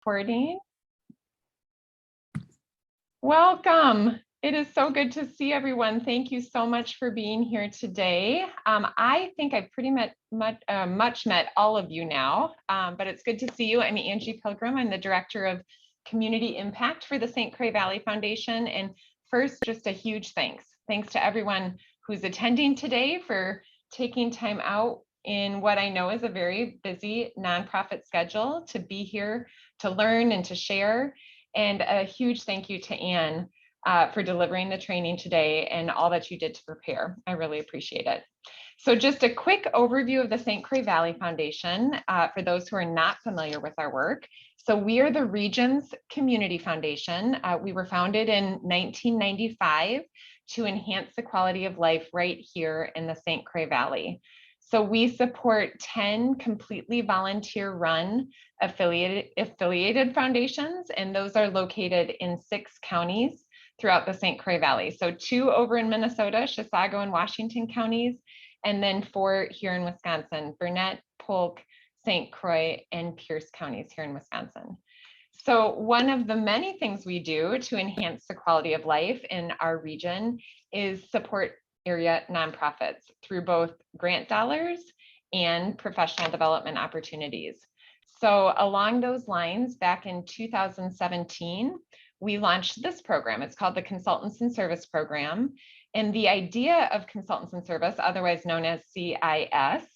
recording. Welcome. It is so good to see everyone. Thank you so much for being here today. I think I've pretty much met all of you now, but it's good to see you. I'm Angie Pilgrim. I'm the Director of Community Impact for the St. Croix Valley Foundation. And first, just a huge thanks. Thanks to everyone who's attending today for taking time out in what I know is a very busy nonprofit schedule to be here to learn and to share. And a huge thank you to Anne for delivering the training today and all that you did to prepare. I really appreciate it. So just a quick overview of the St. Croix Valley Foundation for those who are not familiar with our work. So we are the region's community foundation. We were founded in 1995 to enhance the quality of life right here in the St. Croix Valley. So we support 10 completely volunteer-run affiliated foundations, and those are located in 6 counties throughout the St. Croix Valley. So 2 over in Minnesota, Chisago and Washington counties, and then 4 here in Wisconsin, Burnett, Polk, St. Croix, and Pierce counties here in Wisconsin. So one of the many things we do to enhance the quality of life in our region is support area nonprofits through both grant dollars and professional development opportunities. So along those lines, back in 2017, we launched this program. It's called the Consultants in Service Program. And the idea of Consultants in Service, otherwise known as CIS,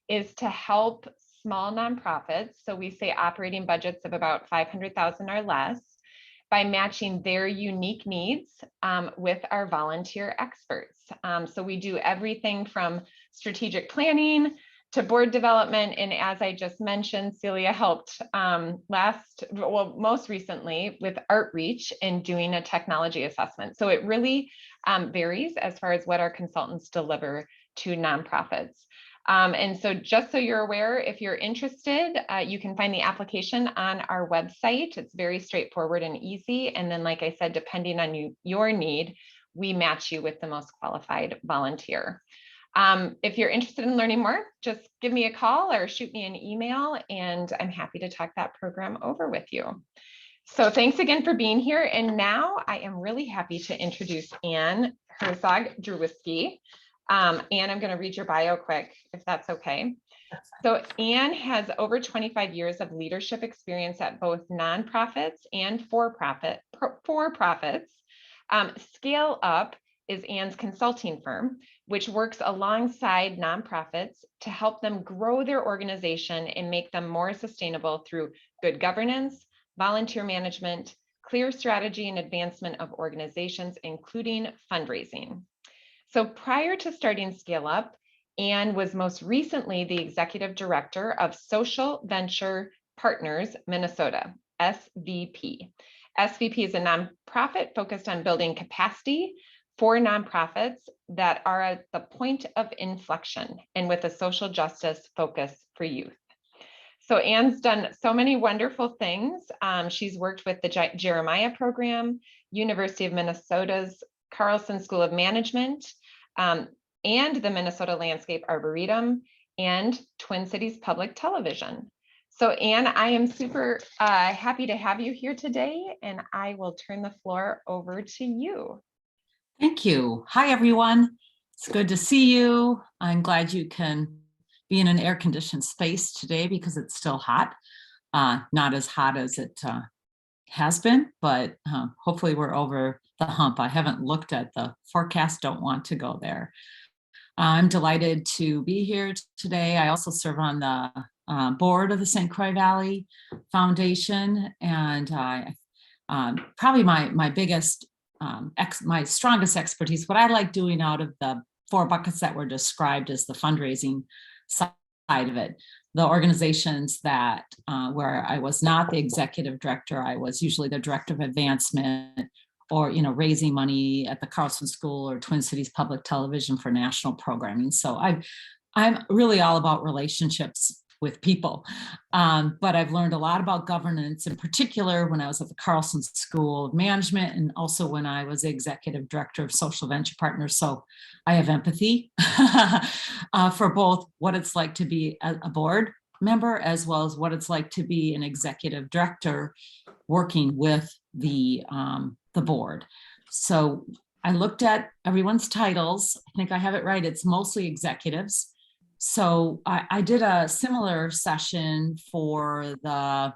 is to help small nonprofits, so we say operating budgets of about $500,000 or less, by matching their unique needs with our volunteer experts. So we do everything from strategic planning to board development. And as I just mentioned, Celia helped most recently with Outreach in doing a technology assessment. So it really varies as far as what our consultants deliver to nonprofits. And so just so you're aware, if you're interested, you can find the application on our website. It's very straightforward and easy. And then, like I said, depending on your need, we match you with the most qualified volunteer. If you're interested in learning more, just give me a call or shoot me an email, and I'm happy to talk that program over with you. So thanks again for being here. And now I am really happy to introduce Anne Herzog Drewiske. Anne, I'm going to read your bio quick, if that's okay. So Anne has over 25 years of leadership experience at both nonprofits and for-profits. Scale Up is Anne's consulting firm, which works alongside nonprofits to help them grow their organization and make them more sustainable through good governance, volunteer management, clear strategy, and advancement of organizations, including fundraising. So prior to starting Scale Up, Anne was most recently the executive director of Social Venture Partners Minnesota, SVP. SVP is a nonprofit focused on building capacity for nonprofits that are at the point of inflection and with a social justice focus for youth. So Anne's done so many wonderful things. She's worked with the Jeremiah program, University of Minnesota's Carlson School of Management, and the Minnesota Landscape Arboretum, and Twin Cities Public Television. So Anne, I am super happy to have you here today, and I will turn the floor over to you. Thank you. Hi, everyone. It's good to see you. I'm glad you can be in an air-conditioned space today because it's still hot. Not as hot as it has been, but hopefully we're over the hump. I haven't looked at the forecast, don't want to go there. I'm delighted to be here today. I also serve on the board of the St. Croix Valley Foundation, and probably my biggest my strongest expertise, what I like doing out of the 4 buckets that were described as the fundraising side of it. The organizations that where I was not the executive director, I was usually the director of advancement, or raising money at the Carlson School or Twin Cities Public Television for national programming. So I'm really all about relationships with people. But I've learned a lot about governance, in particular when I was at the Carlson School of Management, and also when I was executive director of Social Venture Partners. So I have empathy for both what it's like to be a board member, as well as what it's like to be an executive director working with the board. So I looked at everyone's titles. I think I have it right. It's mostly executives. So I did a similar session for the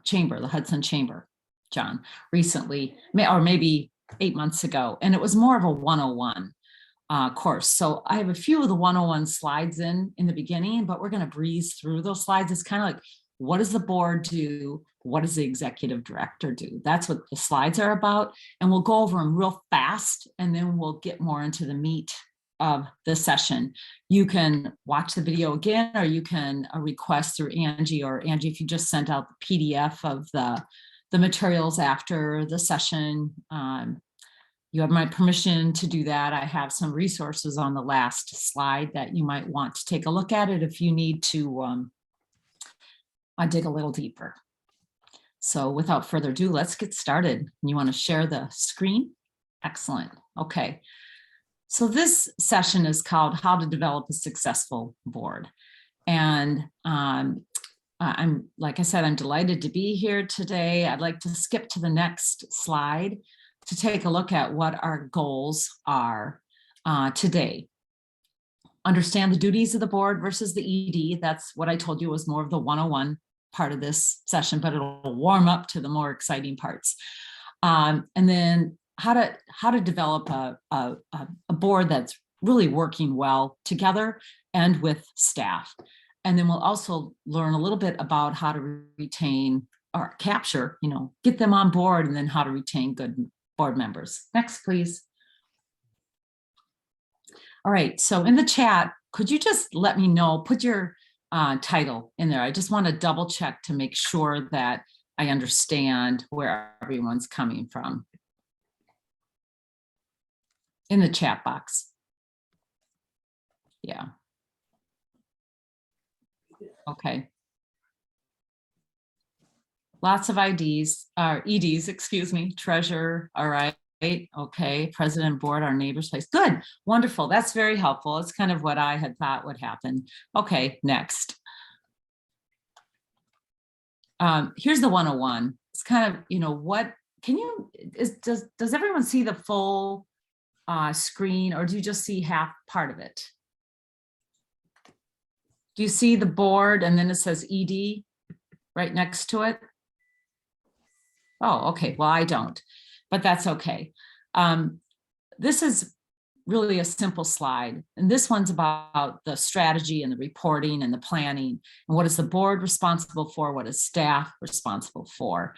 chamber, the Hudson Chamber, John, recently, or maybe 8 months ago. And it was more of a 101 course. So I have a few of the 101 slides in the beginning, but we're going to breeze through those slides. It's kind of like, what does the board do? What does the executive director do? That's what the slides are about. And we'll go over them real fast, and then we'll get more into the meat of the session. You can watch the video again, or you can request through Angie, or Angie, if you just sent out the PDF of the materials after the session, you have my permission to do that. I have some resources on the last slide that you might want to take a look at it if you need to dig a little deeper. So without further ado, let's get started. You want to share the screen? Excellent. Okay. So this session is called How to Develop a Successful Board. And I'm, like I said, I'm delighted to be here today. I'd like to skip to the next slide to take a look at what our goals are today. Understand the duties of the board versus the ED. That's what I told you was more of the 101 part of this session, but it'll warm up to the more exciting parts. And then how to develop a board that's really working well together and with staff. And then we'll also learn a little bit about how to retain or capture, get them on board, and then how to retain good board members. Next, please. All right, so in the chat, could you just let me know, put your title in there. I just want to double check to make sure that I understand where everyone's coming from. In the chat box. Yeah. Okay. Lots of IDs, EDs, excuse me, treasurer, all right, okay, president, board, our neighbor's place. Good, wonderful, that's very helpful. It's kind of what I had thought would happen. Okay, next. Here's the 101. It's kind of, what, can you, does everyone see the full screen, or do you just see half part of it? Do you see the board and then it says ED right next to it? Oh, okay. Well, I don't, but that's okay. This is really a simple slide. And this one's about the strategy and the reporting and the planning. And what is the board responsible for? What is staff responsible for?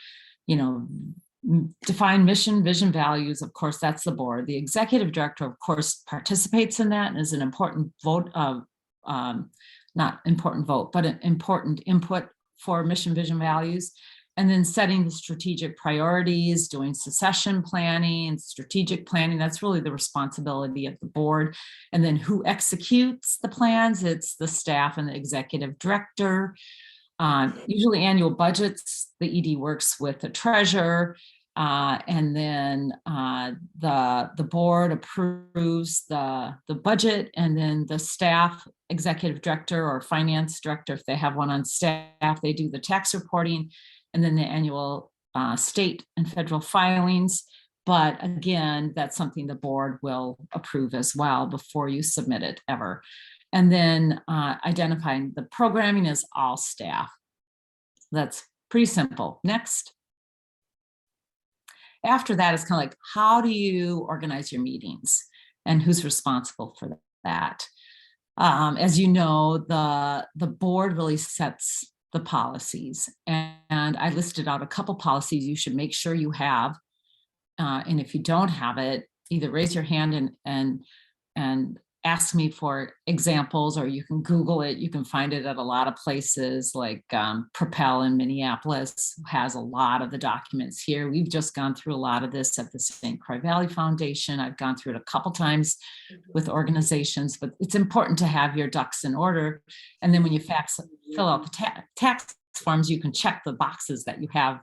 Define mission, vision, values. Of course, that's the board. The executive director, of course, participates in that and is an important vote of, not important vote, but an important input for mission, vision, values. And then setting the strategic priorities, doing succession planning, strategic planning, that's really the responsibility of the board. And then who executes the plans? It's the staff and the executive director. Usually annual budgets, the ED works with the treasurer, and then the board approves the budget, and then the staff, executive director or finance director, if they have one on staff, they do the tax reporting, and then the annual state and federal filings. But again, that's something the board will approve as well before you submit it ever. And then identifying the programming is all staff. That's pretty simple. Next. After that, it's kind of like, how do you organize your meetings and who's responsible for that? As you know, the board really sets the policies, and I listed out a couple policies you should make sure you have. And if you don't have it, either raise your hand and ask me for examples, or you can Google it. You can find it at a lot of places, like Propel in Minneapolis has a lot of the documents here. We've just gone through a lot of this at the St. Croix Valley Foundation. I've gone through it a couple times with organizations, but it's important to have your ducks in order. And then when you fill out the tax forms, you can check the boxes that you have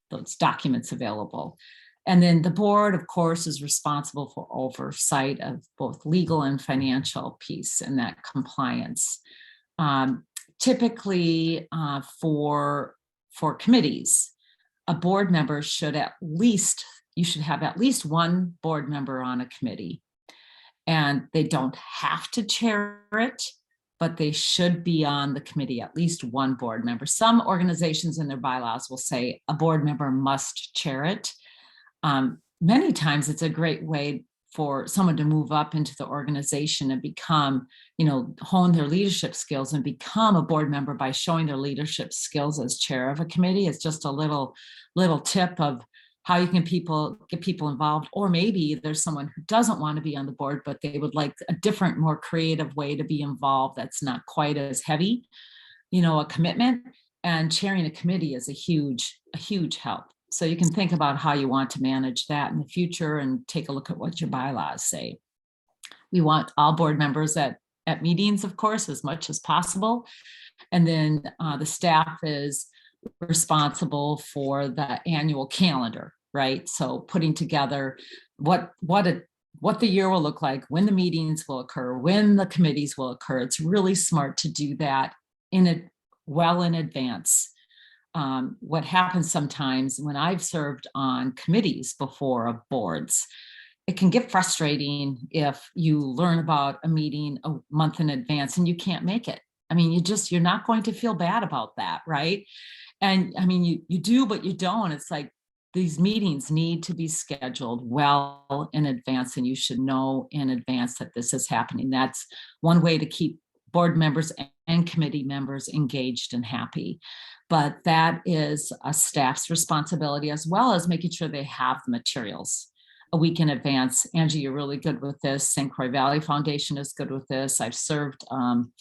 those documents available. And then the board, of course, is responsible for oversight of both legal and financial piece and that compliance. typically for committees, a board member should you should have at least one board member on a committee. And they don't have to chair it, but they should be on the committee, at least one board member. Some organizations in their bylaws will say a board member must chair it. Many times it's a great way for someone to move up into the organization and become, hone their leadership skills and become a board member by showing their leadership skills as chair of a committee. It's just a little tip of how you can get people involved. Or maybe there's someone who doesn't want to be on the board, but they would like a different, more creative way to be involved that's not quite as heavy, a commitment. And chairing a committee is a huge help. So you can think about how you want to manage that in the future and take a look at what your bylaws say. We want all board members at meetings, of course, as much as possible. And then the staff is responsible for the annual calendar, right? So putting together what the year will look like, when the meetings will occur, when the committees will occur. It's really smart to do that well in advance. What happens sometimes when I've served on committees before of boards, it can get frustrating if you learn about a meeting a month in advance and you can't make it. I mean, you're not going to feel bad about that, right? And I mean, you do, but you don't. It's like these meetings need to be scheduled well in advance, and you should know in advance that this is happening. That's one way to keep board members and committee members engaged and happy. But that is a staff's responsibility, as well as making sure they have the materials a week in advance. Angie, you're really good with this. St. Croix Valley Foundation is good with this. I've served on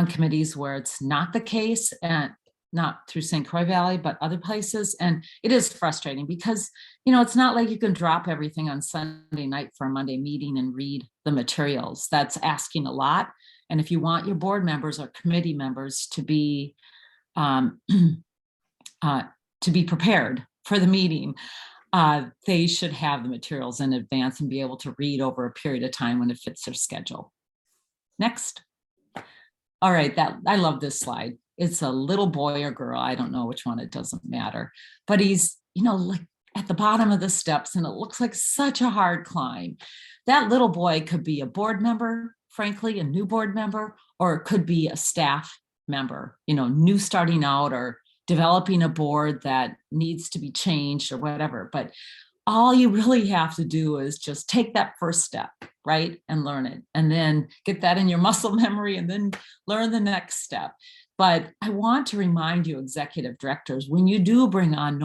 committees where it's not the case, and not through St. Croix Valley, but other places. And it is frustrating because, it's not like you can drop everything on Sunday night for a Monday meeting and read the materials. That's asking a lot. And if you want your board members or committee members to be prepared for the meeting, they should have the materials in advance and be able to read over a period of time when it fits their schedule. Next. All right, I love this slide. It's a little boy or girl, I don't know which one, it doesn't matter, but he's, like at the bottom of the steps, and it looks like such a hard climb. That little boy could be a board member, frankly, a new board member, or it could be a staff member, new starting out or developing a board that needs to be changed or whatever. But all you really have to do is just take that first step, right? And learn it, and then get that in your muscle memory, and then learn the next step. But I want to remind you, executive directors, when you do bring on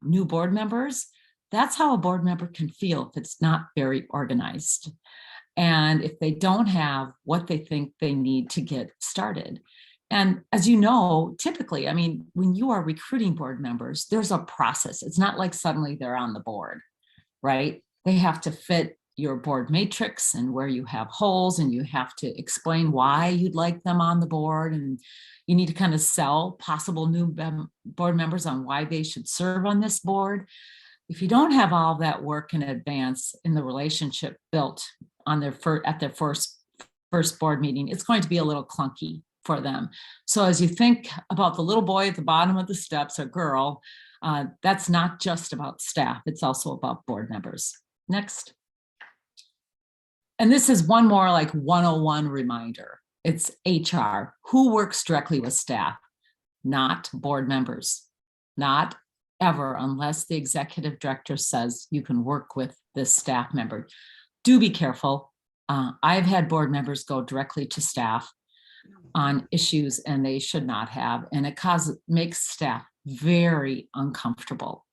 new board members, that's how a board member can feel if it's not very organized. And if they don't have what they think they need to get started. And as you know, typically, I mean, when you are recruiting board members, there's a process. It's not like suddenly they're on the board, right? They have to fit your board matrix and where you have holes, and you have to explain why you'd like them on the board. And you need to kind of sell possible new board members on why they should serve on this board. If you don't have all that work in advance in the relationship built on their first board meeting, it's going to be a little clunky for them. So as you think about the little boy at the bottom of the steps, or girl, that's not just about staff, it's also about board members. Next. And this is one more like 101 reminder. It's HR. Who works directly with staff? Not board members. Not ever, unless the executive director says you can work with this staff member. Do be careful. I've had board members go directly to staff on issues, and they should not have, and it makes staff very uncomfortable.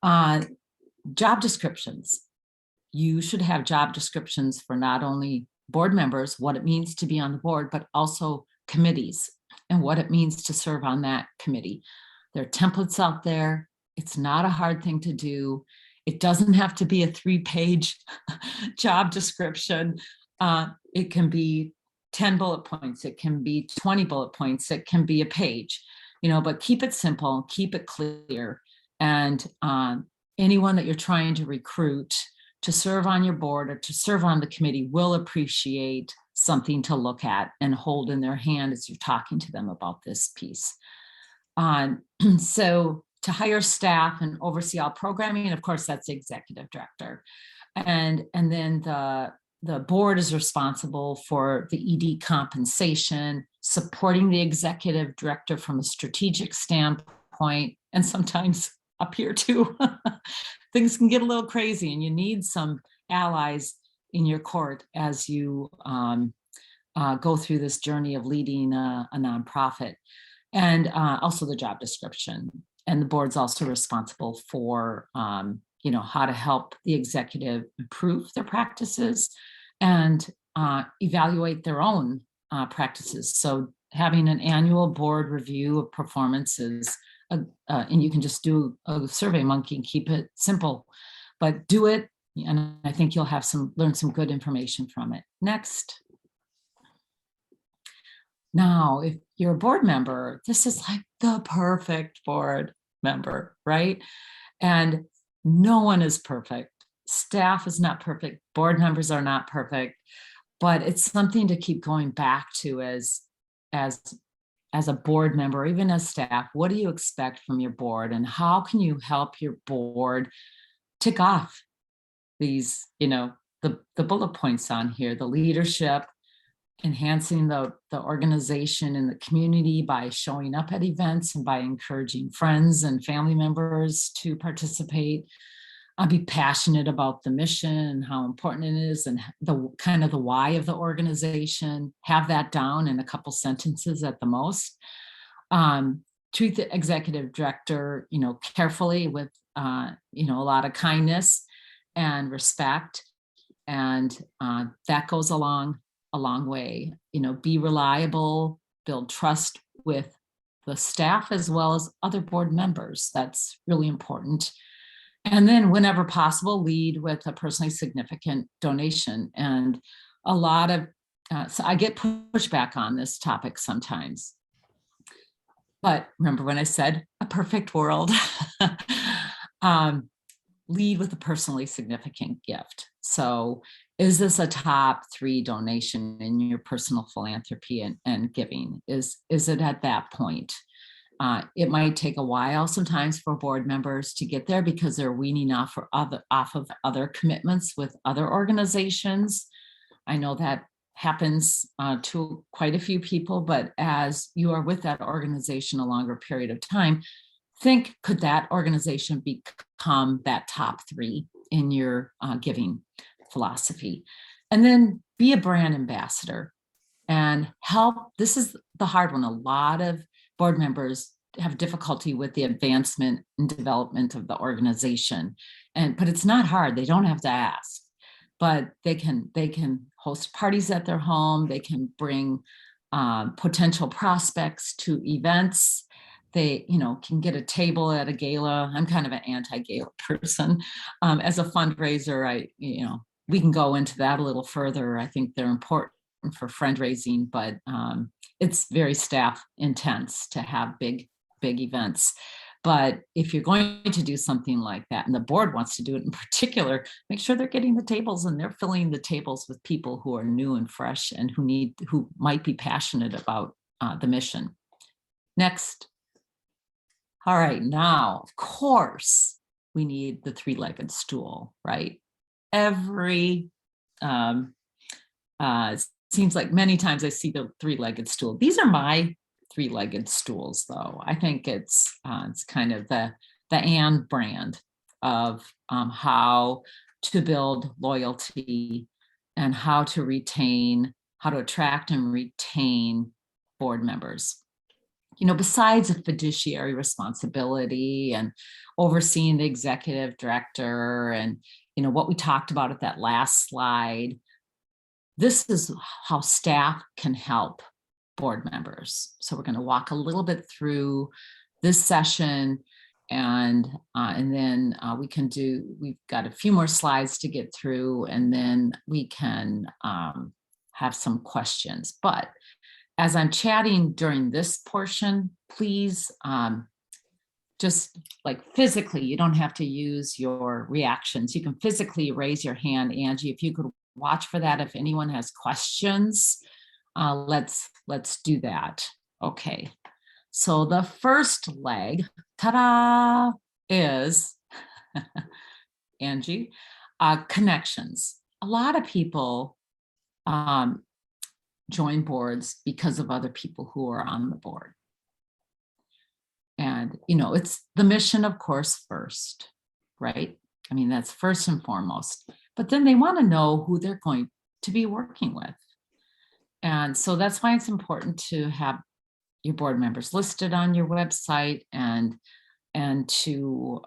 Job descriptions. You should have job descriptions for not only board members, what it means to be on the board, but also committees and what it means to serve on that committee. There are templates out there. It's not a hard thing to do. It doesn't have to be a 3-page job description. It can be 10 bullet points. It can be 20 bullet points. It can be a page, but keep it simple, keep it clear. And anyone that you're trying to recruit to serve on your board or to serve on the committee will appreciate something to look at and hold in their hand as you're talking to them about this piece. So to hire staff and oversee all programming, and of course, that's the executive director. And then the board is responsible for the ED compensation, supporting the executive director from a strategic standpoint, and sometimes up here too. Things can get a little crazy, and you need some allies in your court as you go through this journey of leading a nonprofit. And also the job description. And the board's also responsible for how to help the executive improve their practices and evaluate their own practices. So having an annual board review of performances, and you can just do a survey monkey and keep it simple, but do it. And I think you'll have learn some good information from it. Next. Now, if you're a board member, this is like the perfect board member, right? And no one is perfect. Staff is not perfect. Board members are not perfect, but it's something to keep going back to as a board member, even as staff. What do you expect from your board, and how can you help your board tick off these, the bullet points on here, the leadership, enhancing the organization and the community by showing up at events and by encouraging friends and family members to participate. Be passionate about the mission and how important it is, and the kind of the why of the organization. Have that down in a couple sentences at the most. Treat the executive director, carefully with, a lot of kindness and respect, and that goes a long way. Be reliable, build trust with the staff as well as other board members. That's really important. And then whenever possible, lead with a personally significant donation. And a lot of, so I get pushback on this topic sometimes. But remember when I said a perfect world, lead with a personally significant gift. So is this a top 3 donation in your personal philanthropy and giving? Is it at that point? It might take a while sometimes for board members to get there because they're weaning off of other commitments with other organizations. I know that happens to quite a few people, but as you are with that organization a longer period of time, think, could that organization become that top 3 in your giving philosophy? And then be a brand ambassador and help. This is the hard one. A lot of board members have difficulty with the advancement and development of the organization. But it's not hard. They don't have to ask, but they can host parties at their home. They can bring potential prospects to events. They, can get a table at a gala. I'm kind of an anti-gala person. As a fundraiser, we can go into that a little further. I think they're important for fundraising, but it's very staff intense to have big events. But if you're going to do something like that, and the board wants to do it in particular, make sure they're getting the tables and they're filling the tables with people who are new and fresh and who might be passionate about the mission. Next. All right, now, of course, we need the 3-legged stool, right? Seems like many times I see the 3-legged stool. These are my 3-legged stools, though. I think it's kind of the Ann brand of how to build loyalty and how to attract and retain board members. Besides a fiduciary responsibility and overseeing the executive director and, what we talked about at that last slide, this is how staff can help board members. So we're going to walk a little bit through this session, and then we've got a few more slides to get through, and then we can have some questions. But as I'm chatting during this portion, please just like physically, you don't have to use your reactions. You can physically raise your hand. Angie, if you could watch for that. If anyone has questions, let's do that. Okay. So the first leg, ta-da, is Angie, connections. A lot of people join boards because of other people who are on the board. And, it's the mission, of course, first, right? I mean, that's first and foremost. But then they want to know who they're going to be working with. And so that's why it's important to have your board members listed on your website and to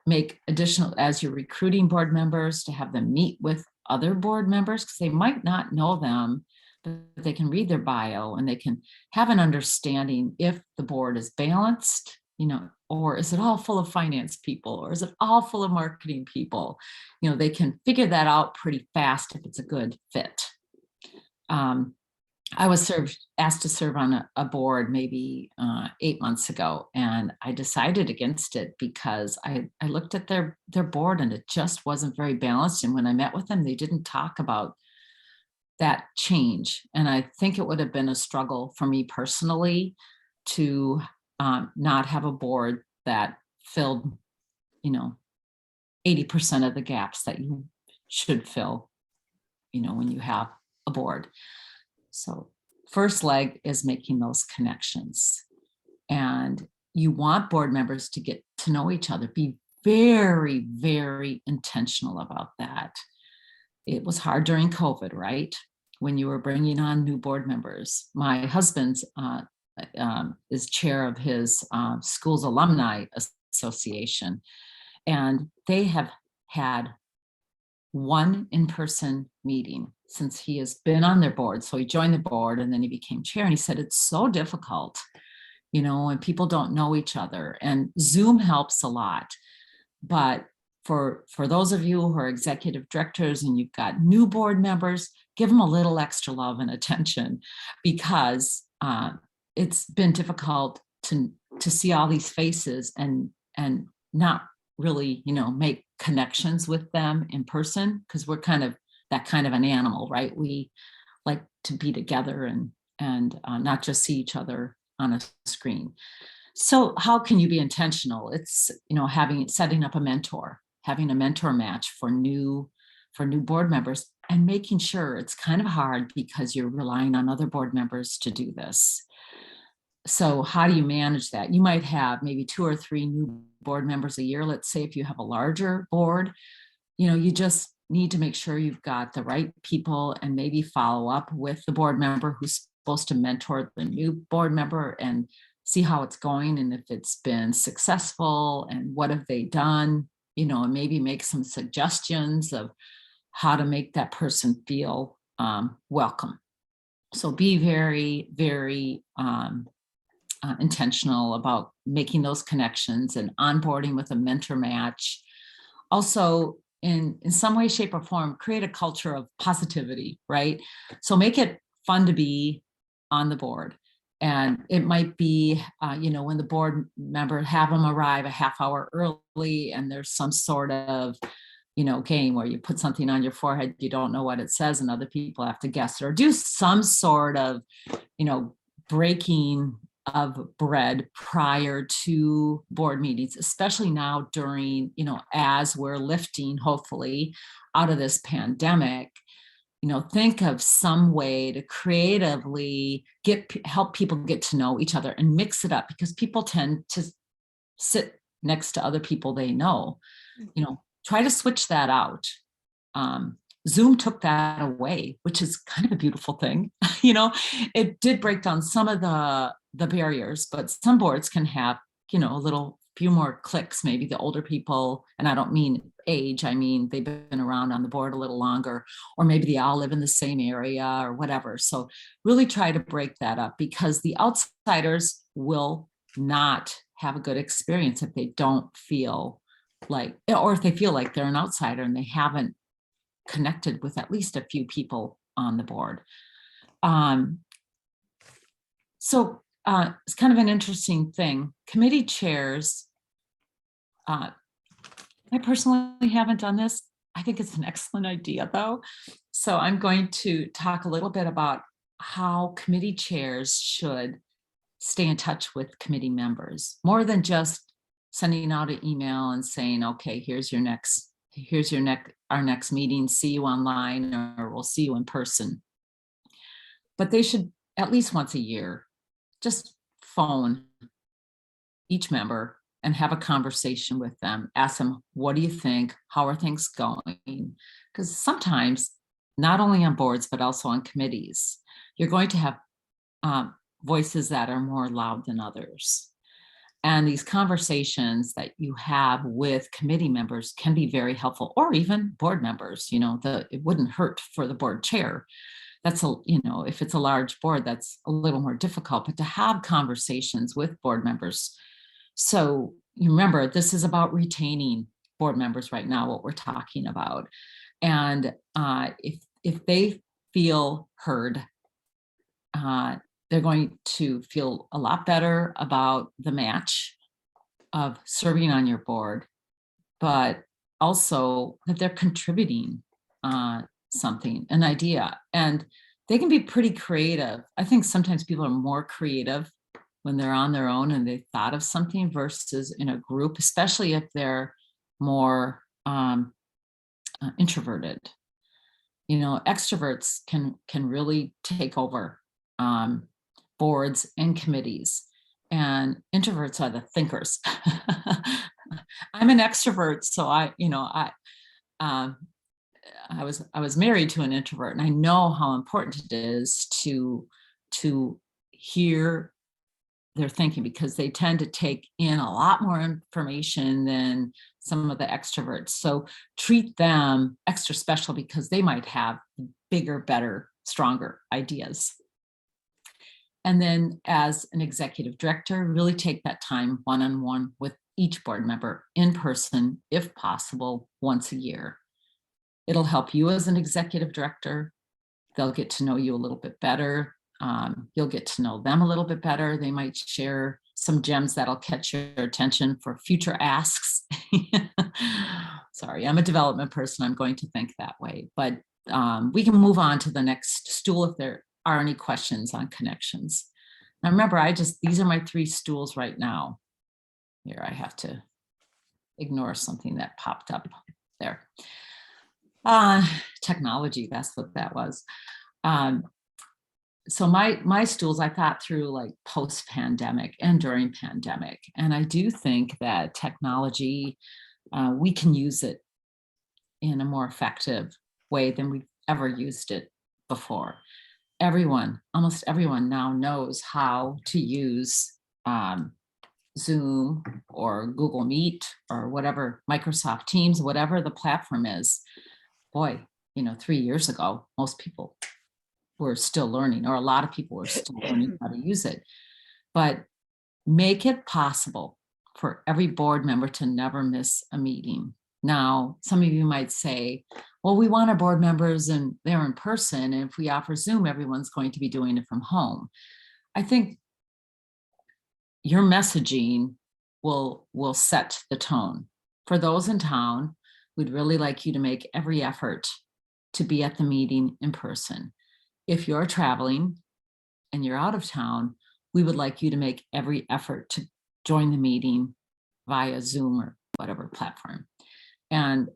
make additional, as you're recruiting board members, to have them meet with other board members, because they might not know them, but they can read their bio and they can have an understanding if the board is balanced, or is it all full of finance people, or is it all full of marketing people? They can figure that out pretty fast if it's a good fit. I was asked to serve on a board maybe 8 months ago, and I decided against it because I looked at their board and it just wasn't very balanced. And when I met with them, they didn't talk about that change. And I think it would have been a struggle for me personally to not have a board that filled, 80% of the gaps that you should fill, when you have a board. So first leg is making those connections. And you want board members to get to know each other. Be very, very intentional about that. It was hard during COVID, right? When you were bringing on new board members. My husband's is chair of his school's alumni association. And they have had one in-person meeting since he has been on their board. So he joined the board and then he became chair, and he said it's so difficult, and people don't know each other, and Zoom helps a lot. But for those of you who are executive directors and you've got new board members, give them a little extra love and attention, because it's been difficult to see all these faces and not really, make connections with them in person, because we're kind of that kind of an animal, right? We like to be together and not just see each other on a screen. So how can you be intentional? It's, setting up having a mentor match for new board members, and making sure. It's kind of hard because you're relying on other board members to do this. So how do you manage that? You might have maybe 2 or 3 new board members a year. Let's say if you have a larger board, you just need to make sure you've got the right people, and maybe follow up with the board member who's supposed to mentor the new board member and see how it's going, and if it's been successful, and what have they done, and maybe make some suggestions of how to make that person feel welcome. So be very, very intentional about making those connections and onboarding with a mentor match. Also, in some way, shape, or form, create a culture of positivity, right? So make it fun to be on the board. And it might be, when the board member, have them arrive a half hour early, and there's some sort of, game where you put something on your forehead, you don't know what it says, and other people have to guess it, or do some sort of, breaking of bread prior to board meetings, especially now during, as we're lifting, hopefully, out of this pandemic. Think of some way to creatively help people get to know each other and mix it up, because people tend to sit next to other people they know. Try to switch that out. Zoom took that away, which is kind of a beautiful thing. It did break down some of the barriers, but some boards can have, a few more clicks, maybe the older people, and I don't mean age, I mean they've been around on the board a little longer, or maybe they all live in the same area or whatever. So really try to break that up, because the outsiders will not have a good experience if they don't feel like, or if they feel like they're an outsider and they haven't connected with at least a few people on the board. So it's kind of an interesting thing. Committee chairs I personally haven't done this. I think it's an excellent idea, though. So I'm going to talk a little bit about how committee chairs should stay in touch with committee members, more than just sending out an email and saying, okay, our next meeting, see you online, or we'll see you in person. But they should at least once a year just phone each member and have a conversation with them. Ask them, what do you think? How are things going? Because sometimes, not only on boards, but also on committees, you're going to have voices that are more loud than others. And these conversations that you have with committee members can be very helpful, or even board members. It wouldn't hurt for the board chair. If it's a large board, that's a little more difficult, but to have conversations with board members. So you remember, this is about retaining board members right now, what we're talking about. And if they feel heard, they're going to feel a lot better about the match of serving on your board, but also that they're contributing something, an idea. And they can be pretty creative. I think sometimes people are more creative when they're on their own and they thought of something versus in a group, especially if they're more introverted. Extroverts can really take over boards and committees, and introverts are the thinkers. I'm an extrovert, so I was married to an introvert, and I know how important it is to hear their thinking, because they tend to take in a lot more information than some of the extroverts. So treat them extra special because they might have bigger, better, stronger ideas. And then as an executive director, really take that time one-on-one with each board member in person, if possible, once a year. It'll help you as an executive director. They'll get to know you a little bit better. You'll get to know them a little bit better. They might share some gems that'll catch your attention for future asks. Sorry, I'm a development person. I'm going to think that way. But we can move on to the next stool if there are any questions on connections. Now remember, these are my 3 stools right now. Here, I have to ignore something that popped up there. Technology, that's what that was. So my stools, I thought through like post-pandemic and during pandemic. And I do think that technology, we can use it in a more effective way than we've ever used it before. Almost everyone now knows how to use Zoom or Google Meet or whatever, Microsoft Teams, whatever the platform is. Boy, 3 years ago, most people were still learning, or a lot of people were still learning how to use it. But make it possible for every board member to never miss a meeting. Now, some of you might say, well, we want our board members and they're in person, and if we offer Zoom, everyone's going to be doing it from home. I think your messaging will set the tone. For those in town, we'd really like you to make every effort to be at the meeting in person. If you're traveling and you're out of town, we would like you to make every effort to join the meeting via Zoom or whatever platform. And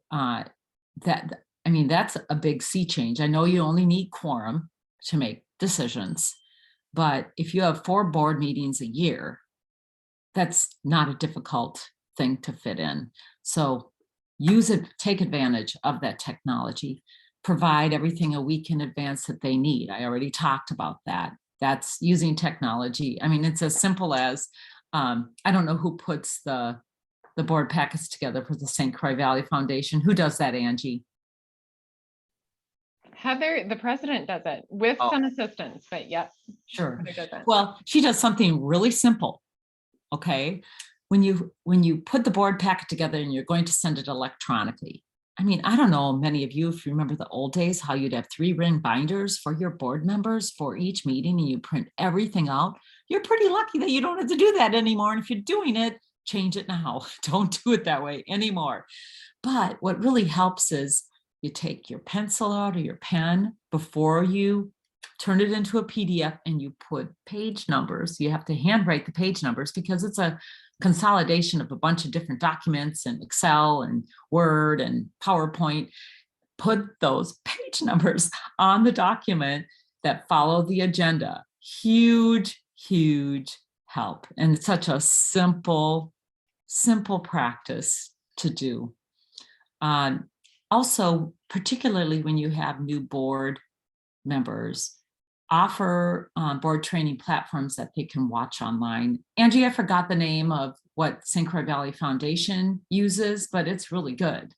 that's a big sea change. I know you only need quorum to make decisions, but if you have 4 board meetings a year, that's not a difficult thing to fit in. So use it, take advantage of that technology. Provide everything a week in advance that they need. I already talked about that. That's using technology. It's as simple as, I don't know who puts the board packets together for the St. Croix Valley Foundation. Who does that, Angie? Heather, the president, does it with some assistance, but yes. Sure. Well, she does something really simple. Okay. When you put the board packet together and you're going to send it electronically, I don't know, many of you, if you remember the old days, how you'd have 3-ring binders for your board members for each meeting and you print everything out. You're pretty lucky that you don't have to do that anymore. And if you're doing it, change it now. Don't do it that way anymore. But what really helps is you take your pencil out or your pen before you turn it into a PDF and you put page numbers. You have to handwrite the page numbers because it's a consolidation of a bunch of different documents and Excel and Word and PowerPoint. Put those page numbers on the document that follow the agenda. Huge, huge help. And it's such a simple practice to do. Also, particularly when you have new board members, offer board training platforms that they can watch online. Angie, I forgot the name of what St. Croix Valley Foundation uses, but it's really good.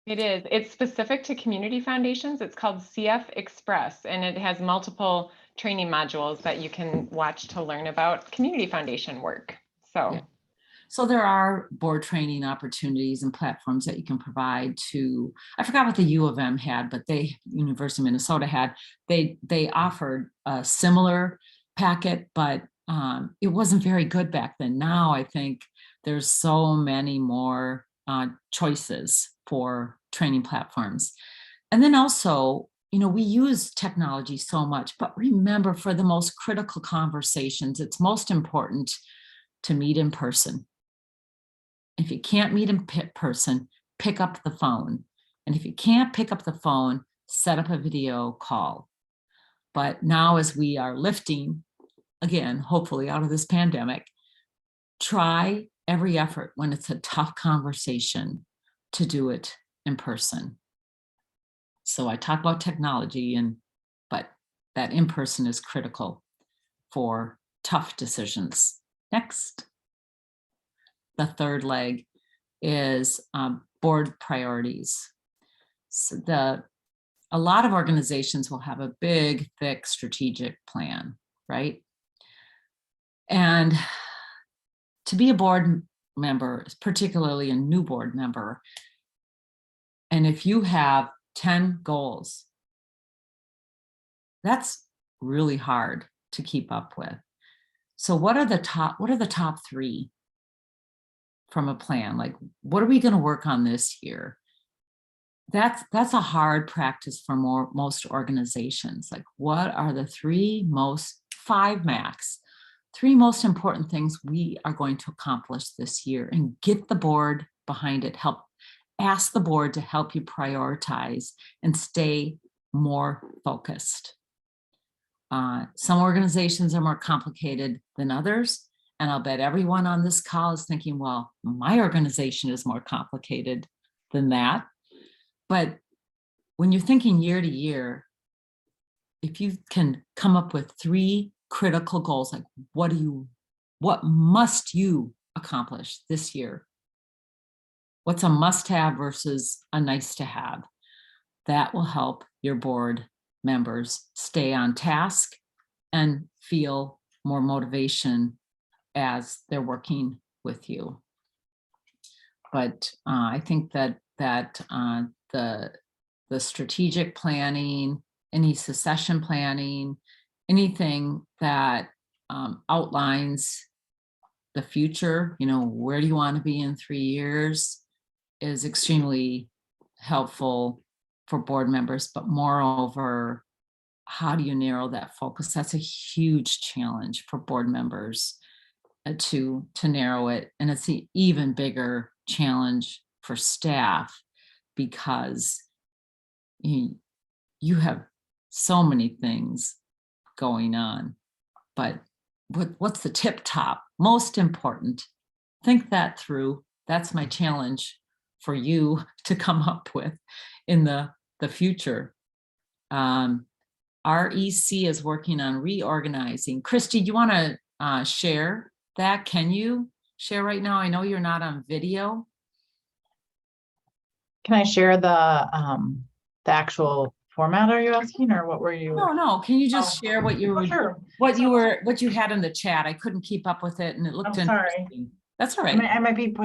It is. It's specific to community foundations. It's called CF Express, and it has multiple training modules that you can watch to learn about community foundation work. So. Yeah. So there are board training opportunities and platforms that you can provide to, I forgot what the U of M had, but University of Minnesota had, they offered a similar packet, but it wasn't very good back then. Now I think there's so many more choices for training platforms. And then also, we use technology so much, but remember, for the most critical conversations, it's most important to meet in person. If you can't meet in person, pick up the phone. And if you can't pick up the phone, set up a video call. But now, as we are lifting, again, hopefully out of this pandemic, try every effort when it's a tough conversation to do it in person. So I talk about technology, but that in person is critical for tough decisions. Next. The third leg is board priorities. So a lot of organizations will have a big, thick strategic plan, right? And to be a board member, particularly a new board member, and if you have 10 goals, that's really hard to keep up with. So what are the top 3 from a plan? Like, what are we going to work on this year? That's a hard practice for most organizations. Like, what are the 5 max, 3 most important things we are going to accomplish this year, and get the board behind it. Ask the board to help you prioritize and stay more focused. Some organizations are more complicated than others. And I'll bet everyone on this call is thinking, well, my organization is more complicated than that. But when you're thinking year to year, if you can come up with 3 critical goals, like what must you accomplish this year? What's a must-have versus a nice-to-have? That will help your board members stay on task and feel more motivation as they're working with you. But I think that the strategic planning, any succession planning, anything that outlines the future, where do you want to be in 3 years, is extremely helpful for board members. But moreover, how do you narrow that focus? That's a huge challenge for board members to narrow it. And it's an even bigger challenge for staff, because you have so many things going on. But what's the tip top, most important? Think that through. That's my challenge for you to come up with in the future. REC is working on reorganizing. Christy, do you want to share that? Can you share right now? I know you're not on video. Can I share the actual format, are you asking, or what were you? No. Can you just share what you were, sure. what you had in the chat? I couldn't keep up with it, and it looked interesting. Sorry. That's all right. I might be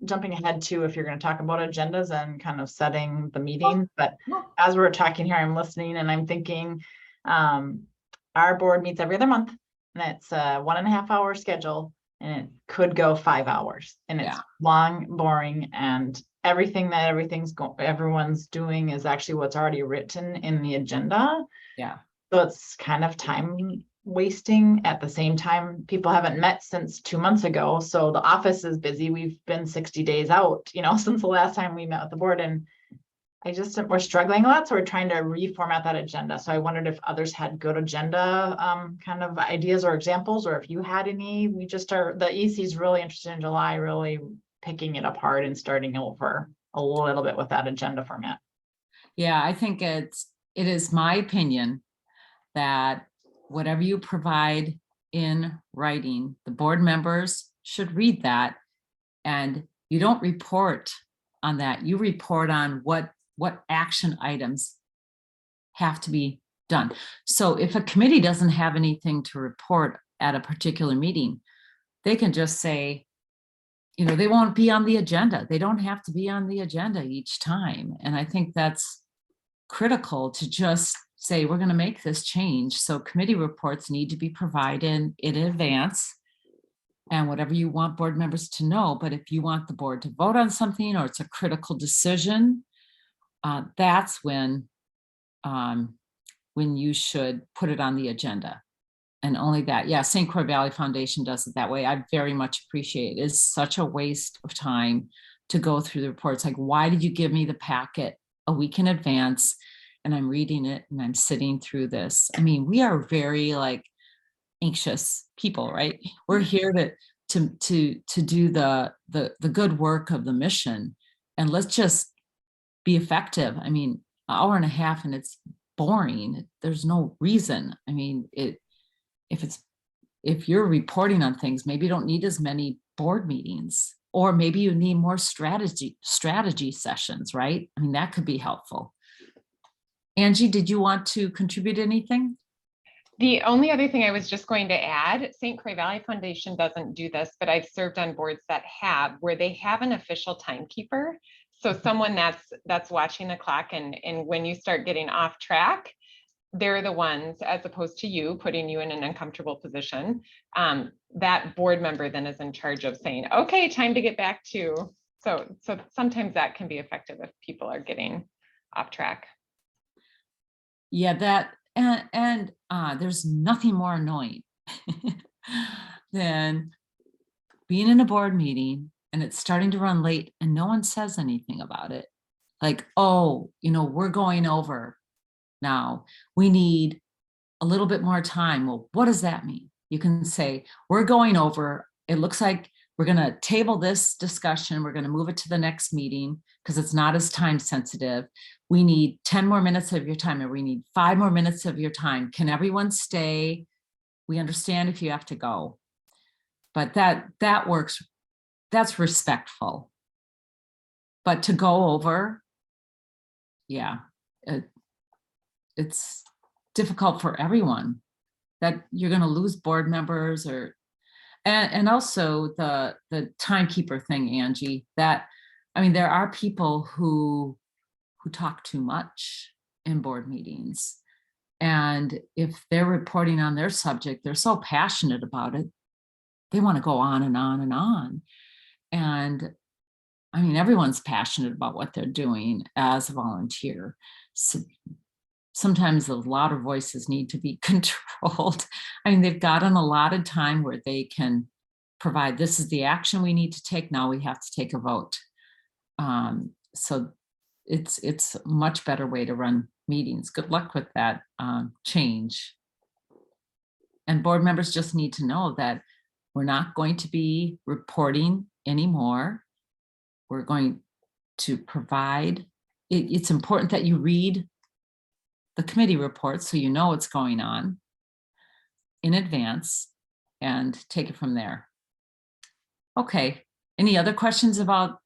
jumping ahead too, if you're going to talk about agendas and kind of setting the meeting. But as we're talking here, I'm listening and I'm thinking, our board meets every other month, and it's a 1.5 hour schedule. and it could go 5 hours, and it's Yeah. long, boring, and everyone's doing is actually what's already written in the agenda. Yeah. So it's kind of time wasting. At the same time, people haven't met since 2 months ago. So the office is busy. We've been 60 days out, since the last time we met with the board. And we're struggling a lot. So we're trying to reformat that agenda. So I wondered if others had good agenda kind of ideas or examples, or if you had any. The EC is really interested in July, really picking it apart and starting over a little bit with that agenda format. Yeah, I think it is my opinion that whatever you provide in writing, the board members should read that, and you don't report on that. You report on what action items have to be done. So if a committee doesn't have anything to report at a particular meeting, they can just say, they won't be on the agenda. They don't have to be on the agenda each time. And I think that's critical, to just say, we're going to make this change. So committee reports need to be provided in advance, and whatever you want board members to know. But if you want the board to vote on something, or it's a critical decision, that's when you should put it on the agenda, and only that. Yeah, St. Croix Valley Foundation does it that way. I very much appreciate it. It's such a waste of time to go through the reports. Like, why did you give me the packet a week in advance, and I'm reading it and I'm sitting through this? I mean, we are very anxious people, right? We're here to do the good work of the mission, and let's just be effective. I mean, an hour and a half and it's boring. There's no reason. I mean, if you're reporting on things, maybe you don't need as many board meetings, or maybe you need more strategy sessions, right? I mean, that could be helpful. Angie, did you want to contribute anything? The only other thing I was just going to add, St. Croix Valley Foundation doesn't do this, but I've served on boards that have, where they have an official timekeeper. So someone that's watching the clock, and when you start getting off track, they're the ones, as opposed to you, putting you in an uncomfortable position. That board member then is in charge of saying, okay, time to get back to. So sometimes that can be effective if people are getting off track. Yeah, that and there's nothing more annoying than being in a board meeting and it's starting to run late and no one says anything about it. Like, oh, we're going over now. We need a little bit more time. Well, what does that mean? You can say, we're going over. It looks like we're going to table this discussion. We're going to move it to the next meeting because it's not as time sensitive. We need 10 more minutes of your time, or we need 5 more minutes of your time. Can everyone stay? We understand if you have to go. But that works. That's respectful. But to go over, yeah, it's difficult for everyone, that you're going to lose board members, and also the timekeeper thing, Angie, that, I mean, there are people who talk too much in board meetings. And if they're reporting on their subject, they're so passionate about it. They want to go on and on and on. And I mean, everyone's passionate about what they're doing as a volunteer. So sometimes the louder voices need to be controlled. I mean, they've got an allotted time where they can provide, this is the action we need to take. Now we have to take a vote. So it's a much better way to run meetings. Good luck with that change. And board members just need to know that we're not going to be reporting anymore. We're going to provide, it's important that you read the committee report so you know what's going on in advance and take it from there. Okay, any other questions about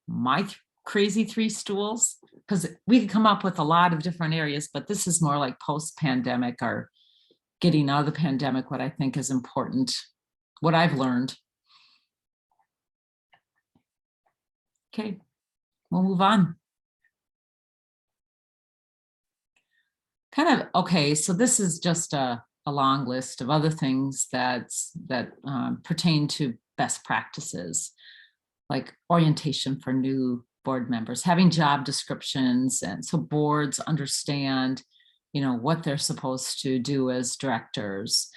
my crazy 3 stools? Because we could come up with a lot of different areas, but this is more like post-pandemic or getting out of the pandemic, what I think is important, what I've learned. Okay, we'll move on. Kind of, okay, so this is just a long list of other things that pertain to best practices, like orientation for new board members, having job descriptions, and so boards understand, what they're supposed to do as directors.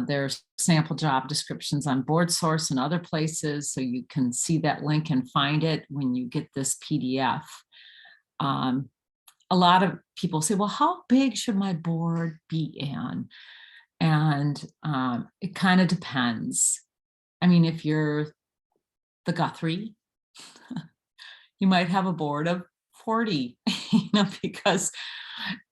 There's sample job descriptions on BoardSource and other places, so you can see that link and find it when you get this PDF. A lot of people say, well, how big should my board be, Anne? And it kind of depends. I mean, if you're the Guthrie, you might have a board of 40, because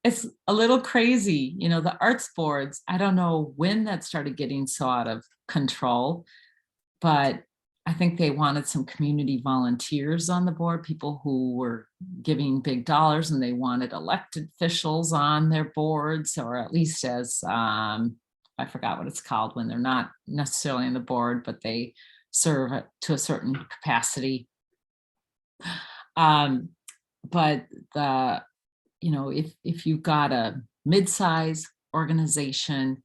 it's a little crazy. The arts boards, I don't know when that started getting so out of control, but I think they wanted some community volunteers on the board, people who were giving big dollars, and they wanted elected officials on their boards, or at least as, I forgot what it's called when they're not necessarily on the board, but they serve to a certain capacity. But if you've got a mid-size organization,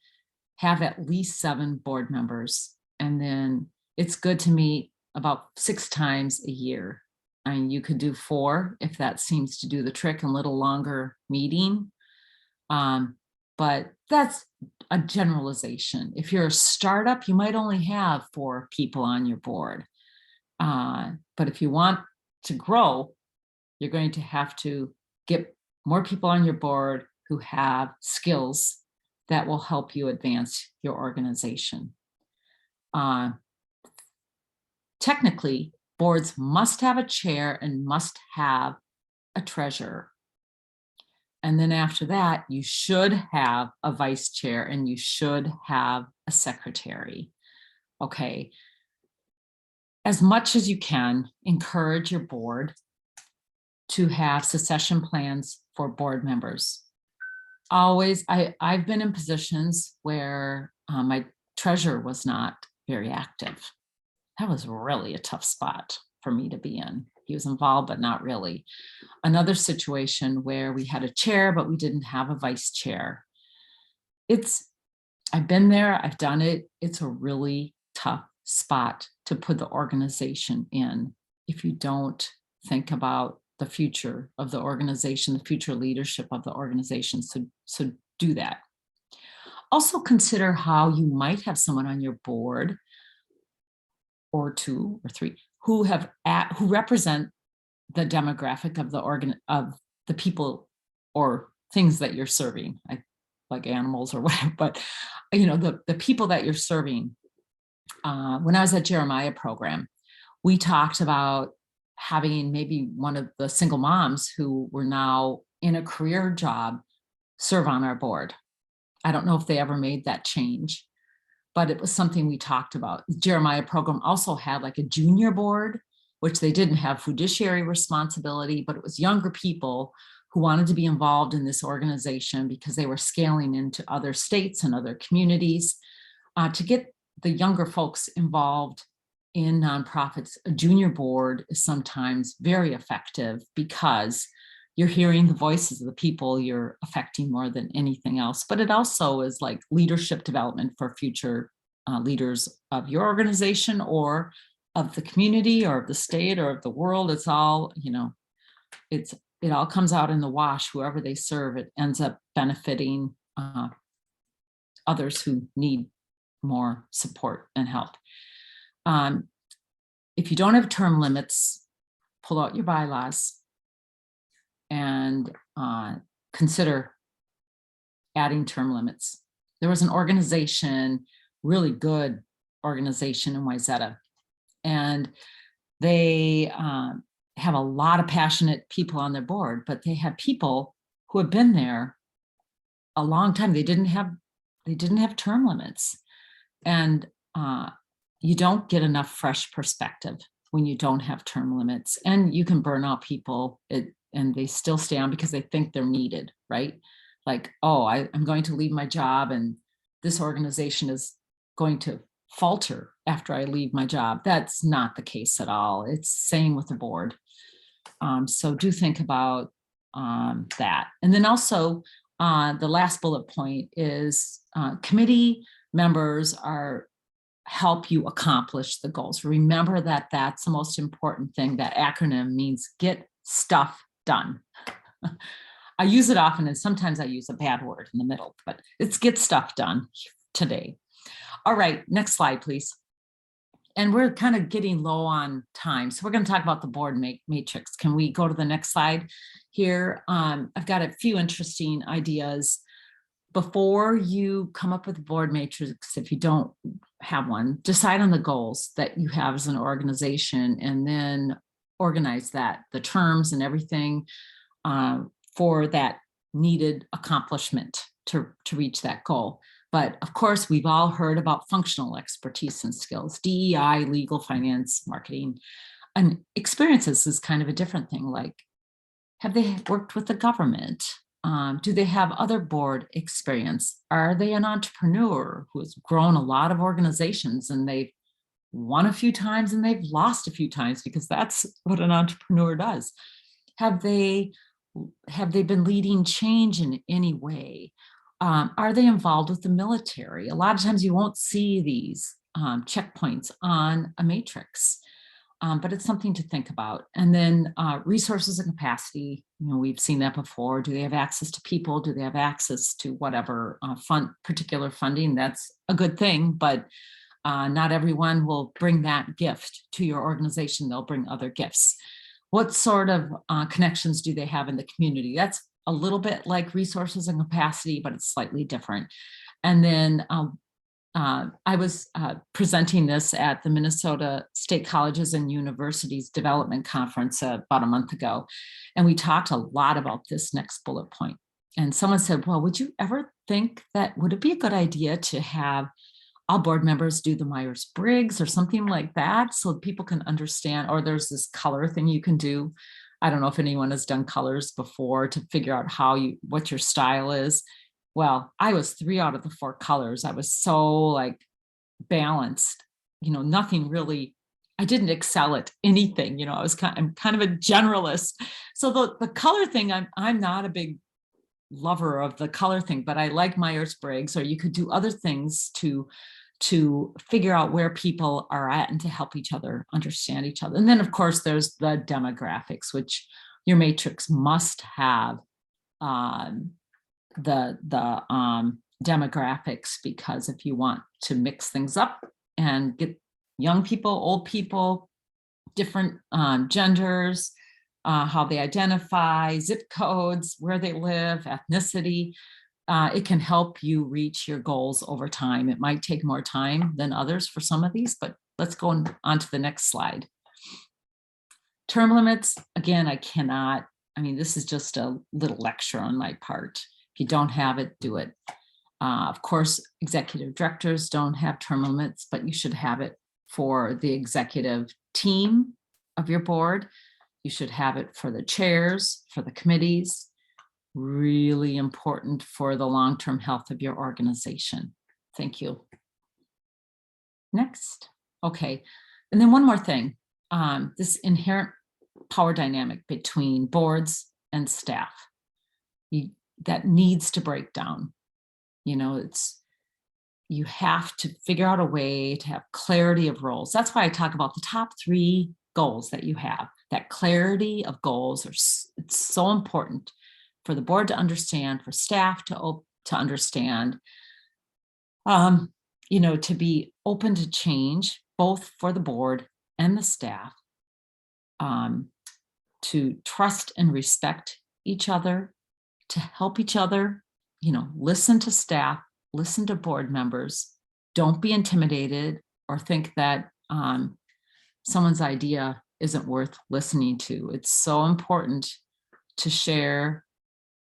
have at least 7 board members, and then it's good to meet about 6 times a year. I mean, you could do 4 if that seems to do the trick, and a little longer meeting. But that's a generalization. If you're a startup, you might only have 4 people on your board. But if you want to grow, you're going to have to get more people on your board who have skills that will help you advance your organization. Technically, boards must have a chair and must have a treasurer. And then after that, you should have a vice chair and you should have a secretary. Okay. As much as you can, encourage your board to have succession plans for board members. Always, I've been in positions where my treasurer was not very active. That was really a tough spot for me to be in. He was involved, but not really. Another situation where we had a chair, but we didn't have a vice chair. I've been there, I've done it. It's a really tough spot to put the organization in if you don't think about the future of the organization, the future leadership of the organization. So do that. Also consider how you might have someone on your board, or 2 or 3, who represent the demographic of the people or things that you're serving, like animals or whatever. But the people that you're serving. When I was at Jeremiah program, we talked about having maybe one of the single moms who were now in a career job serve on our board. I don't know if they ever made that change, but it was something we talked about. The Jeremiah program also had like a junior board, which they didn't have fiduciary responsibility, but it was younger people who wanted to be involved in this organization because they were scaling into other states and other communities. To get the younger folks involved in nonprofits, a junior board is sometimes very effective because you're hearing the voices of the people you're affecting more than anything else. But it also is like leadership development for future leaders of your organization or of the community or of the state or of the world. It's all, it all comes out in the wash. Whoever they serve, it ends up benefiting others who need more support and help. If you don't have term limits, pull out your bylaws and consider adding term limits. There was an organization, really good organization in Wayzata, and they have a lot of passionate people on their board, but they had people who had been there a long time. They didn't have term limits. And you don't get enough fresh perspective when you don't have term limits, and you can burn out people and they still stay on because they think they're needed, right? Like, oh, I'm going to leave my job and this organization is going to falter after I leave my job. That's not the case at all. It's same with the board. So do think about that. And then also the last bullet point is committee members are help you accomplish the goals. Remember that that's the most important thing. That acronym means get stuff done. I use it often, and sometimes I use a bad word in the middle, but it's get stuff done today. All right, next slide, please. And we're kind of getting low on time, so we're going to talk about the board matrix. Can we go to the next slide here? I've got a few interesting ideas. Before you come up with a board matrix, if you don't have one, decide on the goals that you have as an organization, and then organize that, the terms and everything for that needed accomplishment to reach that goal. But of course, we've all heard about functional expertise and skills, DEI, legal, finance, marketing, and experiences is kind of a different thing. Like, have they worked with the government? Do they have other board experience? Are they an entrepreneur who has grown a lot of organizations, and they've won a few times and they've lost a few times, because that's what an entrepreneur does? Have they been leading change in any way? Are they involved with the military? A lot of times you won't see these checkpoints on a matrix, but it's something to think about. And then resources and capacity, we've seen that before. Do they have access to people? Do they have access to whatever particular funding? That's a good thing, but not everyone will bring that gift to your organization. They'll bring other gifts. What sort of connections do they have in the community? That's a little bit like resources and capacity, but it's slightly different. And then I was presenting this at the Minnesota State Colleges and Universities Development Conference about a month ago. And we talked a lot about this next bullet point. And someone said, well, would you ever think that, would it be a good idea to have all board members do the Myers-Briggs or something like that, so people can understand? Or there's this color thing you can do. I don't know if anyone has done colors before to figure out what your style is. Well, I was 3 out of the 4 colors. I was so like balanced, nothing really, I didn't excel at anything. I'm kind of a generalist. So the color thing, I'm not a big lover of the color thing, but I like Myers-Briggs, or you could do other things to figure out where people are at and to help each other understand each other. And then of course there's the demographics, which your matrix must have the demographics, because if you want to mix things up and get young people, old people, different genders, how they identify, zip codes, where they live, ethnicity, it can help you reach your goals over time. It might take more time than others for some of these, but let's go on to the next slide. Term limits, again, this is just a little lecture on my part. If you don't have it, do it. Of course, executive directors don't have term limits, but you should have it for the executive team of your board. You should have it for the chairs, for the committees. Really important for the long-term health of your organization. Thank you. Next. Okay. And then one more thing, this inherent power dynamic between boards and staff that needs to break down. You have to figure out a way to have clarity of roles. That's why I talk about the top 3 goals that you have. That clarity of goals it's so important for the board to understand, for staff to understand, to be open to change, both for the board and the staff, to trust and respect each other, to help each other, listen to staff, listen to board members. Don't be intimidated or think that someone's idea isn't worth listening to. It's so important to share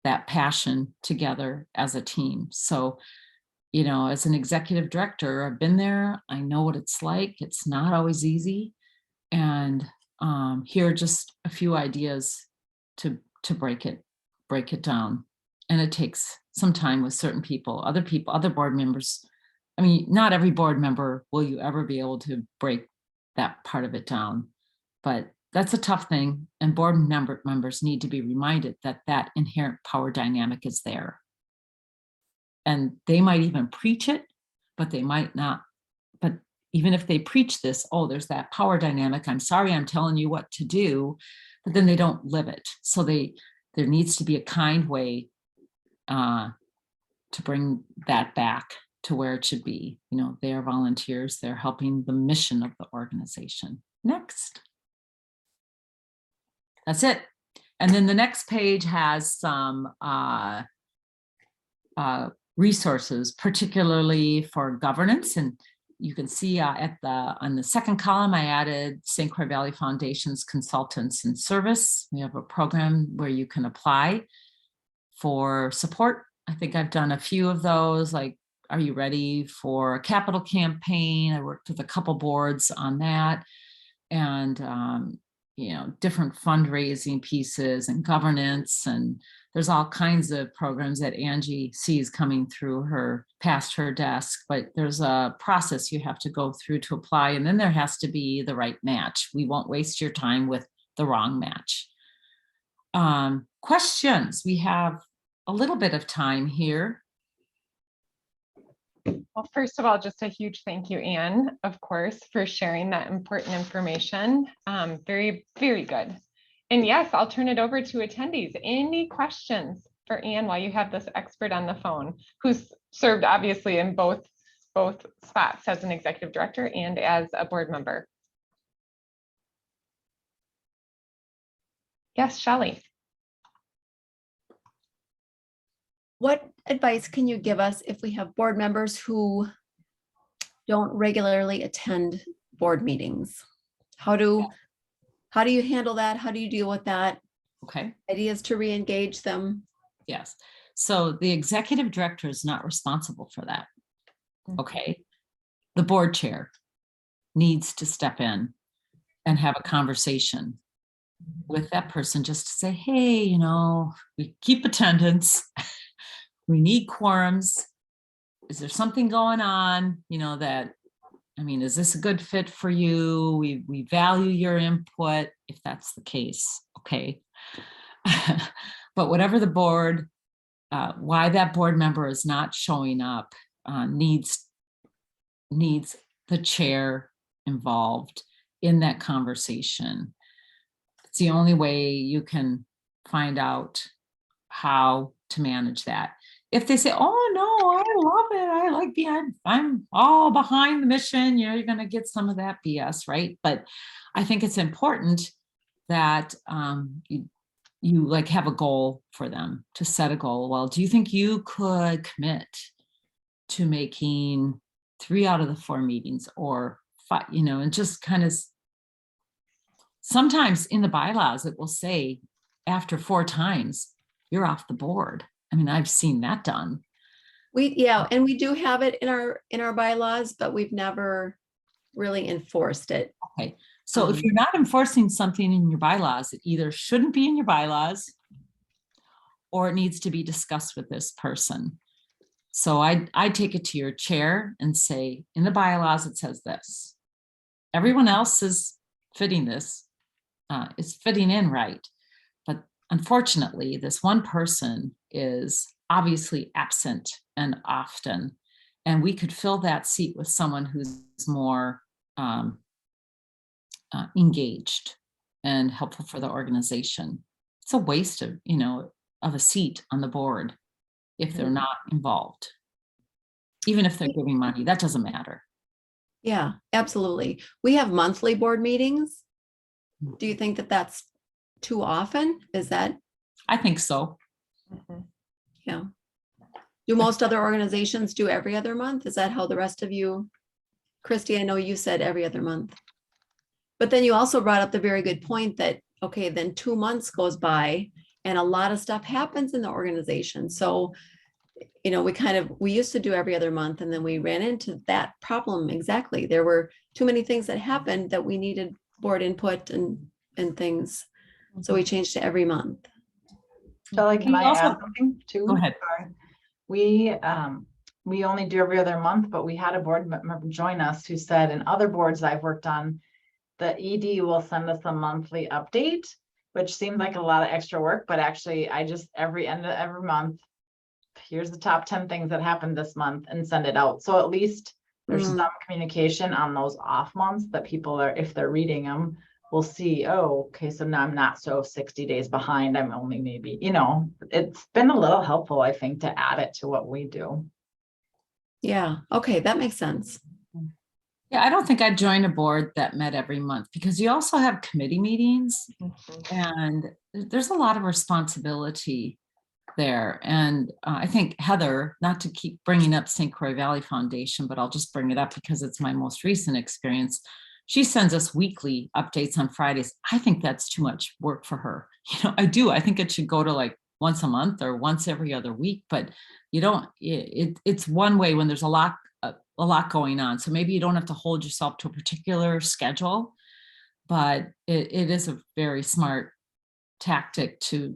that passion together as a team. So, as an executive director, I've been there. I know what it's like. It's not always easy. And here are just a few ideas to break it down. And it takes some time with certain people, other board members. Not every board member will you ever be able to break that part of it down, but that's a tough thing, and board members need to be reminded that that inherent power dynamic is there. And they might even preach it, but they might not. But, even if they preach this, oh, there's that power dynamic. I'm sorry, I'm telling you what to do, but then they don't live it. So there needs to be a kind way to bring that back to where it should be. You know, they are volunteers, they're helping the mission of the organization. Next. That's it. And then the next page has some resources, particularly for governance. And you can see on the second column, I added St. Croix Valley Foundation's Consultants in Service. We have a program where you can apply for support. I think I've done a few of those, like, are you ready for a capital campaign? I worked with a couple boards on that. And, you know, different fundraising pieces and governance. And there's all kinds of programs that Angie sees coming through past her desk, but there's a process you have to go through to apply. And then there has to be the right match. We won't waste your time with the wrong match. Questions? We have a little bit of time here. Well, first of all, just a huge thank you, Anne, of course, for sharing that important information. Very, very good. And yes, I'll turn it over to attendees. Any questions for Anne while you have this expert on the phone, who's served obviously in both spots as an executive director and as a board member? Yes, Shelley. What advice can you give us if we have board members who don't regularly attend board meetings? How do you handle that? How do you deal with that? Okay. Ideas to re-engage them? Yes. So the executive director is not responsible for that. Okay. The board chair needs to step in and have a conversation with that person just to say, hey, you know, we keep attendance. We need quorums. Is there something going on, you know, that, I mean, is this a good fit for you? We value your input if that's the case. Okay. But whatever the board, why that board member is not showing up needs the chair involved in that conversation. It's the only way you can find out how to manage that. If they say, oh no, I love it, I like I'm all behind the mission, you know, you're going to get some of that BS, right? But I think it's important that you like have a goal for them, to set a goal. Well, do you think you could commit to making 3 out of the 4 meetings, or 5, you know, and just kind of, sometimes in the bylaws, it will say after 4 times, you're off the board. I mean, I've seen that done. And we do have it in our bylaws, but we've never really enforced it. Okay. So if you're not enforcing something in your bylaws, it either shouldn't be in your bylaws or it needs to be discussed with this person. So I take it to your chair and say, in the bylaws, it says this. Everyone else is fitting this, is fitting in right. But unfortunately, this one person is obviously absent and often, and we could fill that seat with someone who's more engaged and helpful for the organization. It's a waste of, you know, of a seat on the board if they're not involved. Even if they're giving money, that doesn't matter. Yeah, absolutely. We have monthly board meetings. Do you think that that's too often? Is that? I think so. Yeah. Do most other organizations do every other month? Is that how the rest of you, Christy, I know you said every other month. But then you also brought up the very good point that, okay, then 2 months goes by and a lot of stuff happens in the organization. So, you know, we used to do every other month, and then we ran into that problem. Exactly. There were too many things that happened that we needed board input and things. So we changed to every month. Shelley, can I add something too? Go ahead. We only do every other month, but we had a board member join us who said, in other boards I've worked on, the ED will send us a monthly update, which seemed like a lot of extra work, but actually I just every end of every month, here's the top 10 things that happened this month, and send it out. So at least There's Mm. some communication on those off months that people are, if they're reading them, will see, oh, okay, so now I'm not so 60 days behind. I'm only maybe, it's been a little helpful, I think, to add it to what we do. Yeah, okay, that makes sense. Yeah, I don't think I'd join a board that met every month because you also have committee meetings and there's a lot of responsibility there. And I think Heather, not to keep bringing up St. Croix Valley Foundation, but I'll just bring it up because it's my most recent experience. She sends us weekly updates on Fridays. I think that's too much work for her. I do. I think it should go to like once a month or once every other week, but you don't, it's one way when there's a lot going on. So maybe you don't have to hold yourself to a particular schedule, but it is a very smart tactic to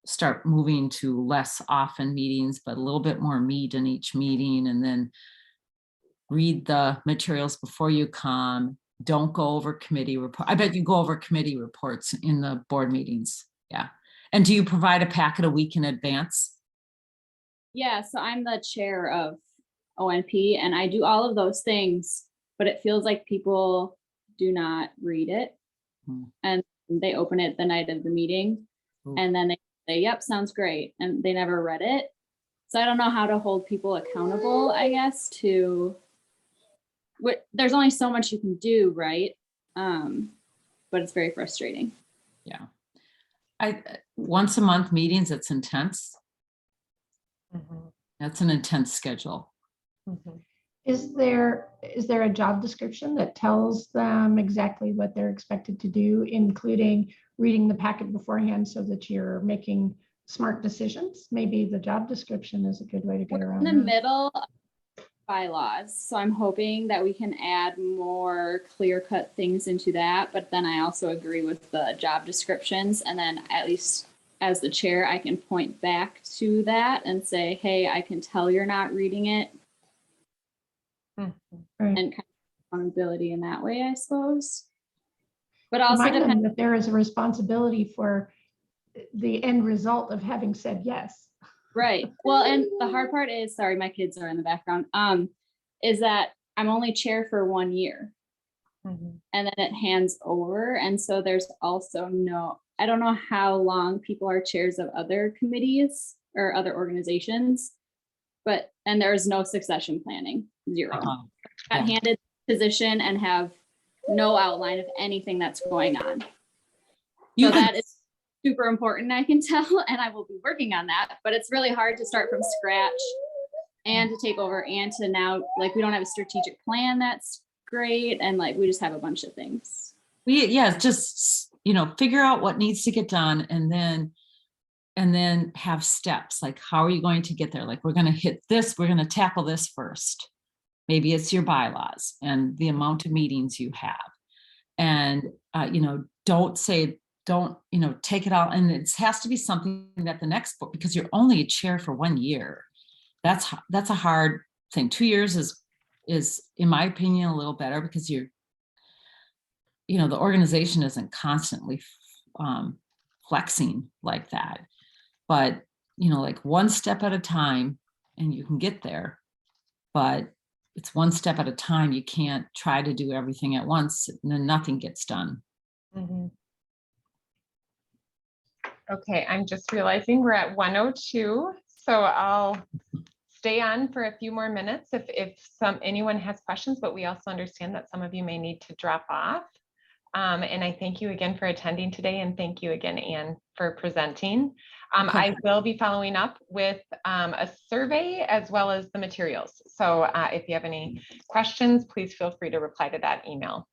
start moving to less often meetings, but a little bit more meat in each meeting, and then read the materials before you come. Don't go over committee report. I bet you go over committee reports in the board meetings. Yeah. And do you provide a packet a week in advance? Yeah, so I'm the chair of ONP and I do all of those things, but it feels like people do not read it. And they open it the night of the meeting and then they say, yep, sounds great. And they never read it. So I don't know how to hold people accountable, I guess, to what there's only so much you can do, right? But it's very frustrating. Yeah. Once a month meetings, it's intense. That's an intense schedule. Is there a job description that tells them exactly what they're expected to do, including reading the packet beforehand so that you're making smart decisions? Maybe the job description is a good way to get around In the that. middle of bylaws, so I'm hoping that we can add more clear-cut things into that, but then I also agree with the job descriptions, and then at least as the chair, I can point back to that and say, hey, I can tell you're not reading it. Right. And kind of accountability in that way, I suppose. But also Remind them depends. that there is a responsibility for the end result of having said yes. Right. Well, and the hard part is, sorry, my kids are in the background, is that I'm only chair for 1 year. And then it hands over. And so there's also I don't know how long people are chairs of other committees or other organizations, and there's no succession planning, zero. Got handed position and have no outline of anything that's going on. So that is super important, I can tell, and I will be working on that, but it's really hard to start from scratch and to take over and to now, like, we don't have a strategic plan that's great, and like we just have a bunch of things. Just figure out what needs to get done, and then have steps. Like, how are you going to get there? Like, we're going to hit this, we're going to tackle this first. Maybe it's your bylaws and the amount of meetings you have, and don't take it all, and it has to be something that the next book, because you're only a chair for 1 year. That's a hard thing. 2 years is in my opinion a little better, because the organization isn't constantly flexing like that. But like one step at a time, and you can get there, but it's one step at a time. You can't try to do everything at once, and then nothing gets done. Okay, I'm just realizing we're at 1:02, so I'll stay on for a few more minutes if anyone has questions, but we also understand that some of you may need to drop off. And I thank you again for attending today, and thank you again, Anne, for presenting. I will be following up with a survey as well as the materials. So if you have any questions, please feel free to reply to that email.